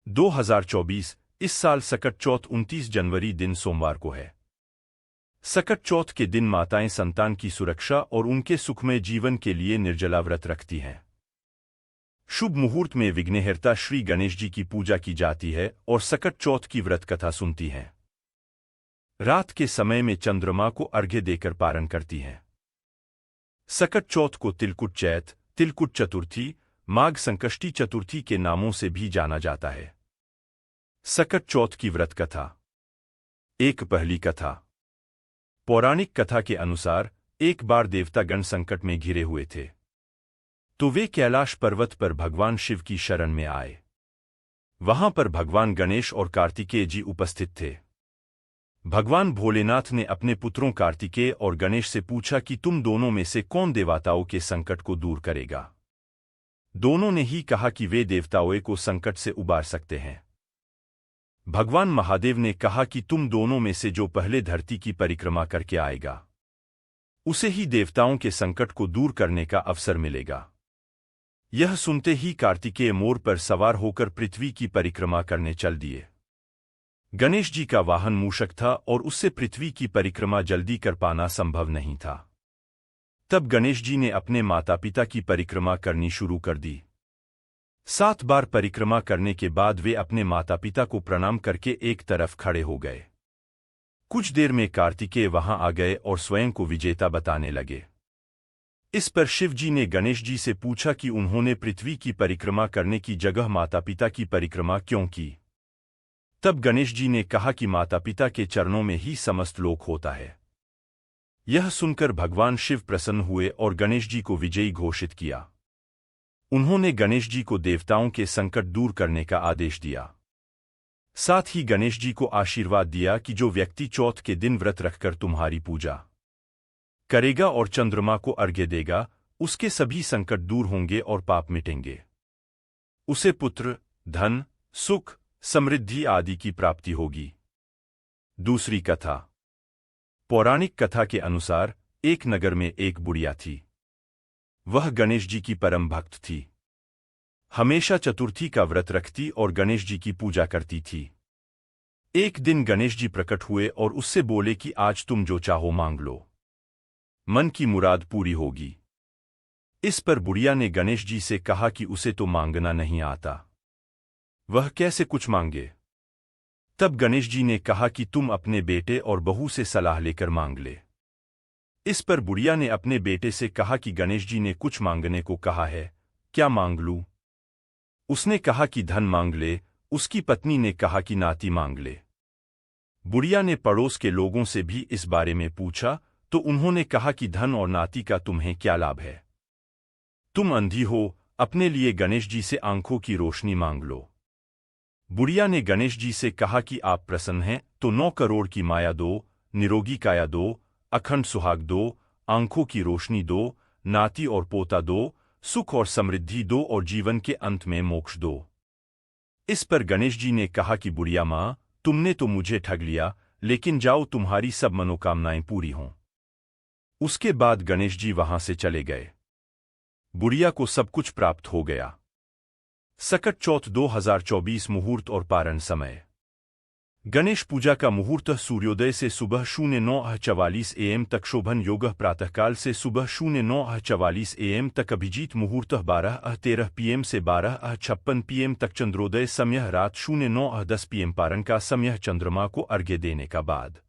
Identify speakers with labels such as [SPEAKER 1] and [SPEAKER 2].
[SPEAKER 1] 2024 इस साल सकट चौथ 29 जनवरी दिन सोमवार को है। सकट चौथ के दिन माताएं संतान की सुरक्षा और उनके सुखमय जीवन के लिए निर्जला व्रत रखती हैं। शुभ मुहूर्त में विघ्नहर्ता श्री गणेश जी की पूजा की जाती है और सकट चौथ की व्रत कथा सुनती हैं। रात के समय में चंद्रमा को अर्घ्य देकर पारण करती हैं। सकट चौथ को तिलकुट चैत, तिलकुट चतुर्थी, माघ संकष्टी चतुर्थी के नामों से भी जाना जाता है। सकट चौथ की व्रत कथा। एक पहली कथा। पौराणिक कथा के अनुसार एक बार देवतागण संकट में घिरे हुए थे, तो वे कैलाश पर्वत पर भगवान शिव की शरण में आए। वहां पर भगवान गणेश और कार्तिकेय जी उपस्थित थे। भगवान भोलेनाथ ने अपने पुत्रों कार्तिकेय और गणेश से पूछा कि तुम दोनों में से कौन देवताओं के संकट को दूर करेगा। दोनों ने ही कहा कि वे देवताओं को संकट से उबार सकते हैं। भगवान महादेव ने कहा कि तुम दोनों में से जो पहले धरती की परिक्रमा करके आएगा, उसे ही देवताओं के संकट को दूर करने का अवसर मिलेगा। यह सुनते ही कार्तिकेय मोर पर सवार होकर पृथ्वी की परिक्रमा करने चल दिए। गणेश जी का वाहन मूषक था और उससे पृथ्वी की परिक्रमा जल्दी कर पाना संभव नहीं था। तब गणेश जी ने अपने माता पिता की परिक्रमा करनी शुरू कर दी। 7 बार परिक्रमा करने के बाद वे अपने माता पिता को प्रणाम करके एक तरफ खड़े हो गए। कुछ देर में कार्तिकेय वहां आ गए और स्वयं को विजेता बताने लगे। इस पर शिव जी ने गणेश जी से पूछा कि उन्होंने पृथ्वी की परिक्रमा करने की जगह माता पिता की परिक्रमा क्यों की। तब गणेश जी ने कहा कि माता पिता के चरणों में ही समस्त लोक होता है। यह सुनकर भगवान शिव प्रसन्न हुए और गणेश जी को विजयी घोषित किया। उन्होंने गणेश जी को देवताओं के संकट दूर करने का आदेश दिया। साथ ही गणेश जी को आशीर्वाद दिया कि जो व्यक्ति चौथ के दिन व्रत रखकर तुम्हारी पूजा करेगा और चंद्रमा को अर्घ्य देगा, उसके सभी संकट दूर होंगे और पाप मिटेंगे। उसे पुत्र, धन, सुख, समृद्धि आदि की प्राप्ति होगी। दूसरी कथा। पौराणिक कथा के अनुसार एक नगर में एक बुढ़िया थी। वह गणेश जी की परम भक्त थी। हमेशा चतुर्थी का व्रत रखती और गणेश जी की पूजा करती थी। एक दिन गणेश जी प्रकट हुए और उससे बोले कि आज तुम जो चाहो मांग लो, मन की मुराद पूरी होगी। इस पर बुढ़िया ने गणेश जी से कहा कि उसे तो मांगना नहीं आता, वह कैसे कुछ मांगे। तब गणेश जी ने कहा कि तुम अपने बेटे और बहू से सलाह लेकर मांग ले। इस पर बुढ़िया ने अपने बेटे से कहा कि गणेश जी ने कुछ मांगने को कहा है, क्या मांग लूं। उसने कहा कि धन मांग ले। उसकी पत्नी ने कहा कि नाती मांग ले। बुढ़िया ने पड़ोस के लोगों से भी इस बारे में पूछा तो उन्होंने कहा कि धन और नाती का तुम्हें क्या लाभ है। तुम अंधी हो, अपने लिए गणेश जी से आंखों की रोशनी मांग लो। बुढ़िया ने गणेश जी से कहा कि आप प्रसन्न हैं तो 9 करोड़ की माया दो, निरोगी काया दो, अखंड सुहाग दो, आंखों की रोशनी दो, नाती और पोता दो, सुख और समृद्धि दो और जीवन के अंत में मोक्ष दो। इस पर गणेश जी ने कहा कि बुढ़िया माँ, तुमने तो मुझे ठग लिया, लेकिन जाओ तुम्हारी सब मनोकामनाएं पूरी हों। उसके बाद गणेश जी वहां से चले गए। बुढ़िया को सब कुछ प्राप्त हो गया। सकट चौथ 2024 मुहूर्त और पारण समय। गणेश पूजा का मुहूर्त सूर्योदय से सुबह 09:44 AM तक, शोभन योग प्रातःकाल से सुबह 09:44 AM तक, अभिजीत मुहूर्त 12:13 PM से 12:56 PM तक, चंद्रोदय समय रात 09:10 PM, पारण का समय चंद्रमा को अर्घ्य देने का बाद।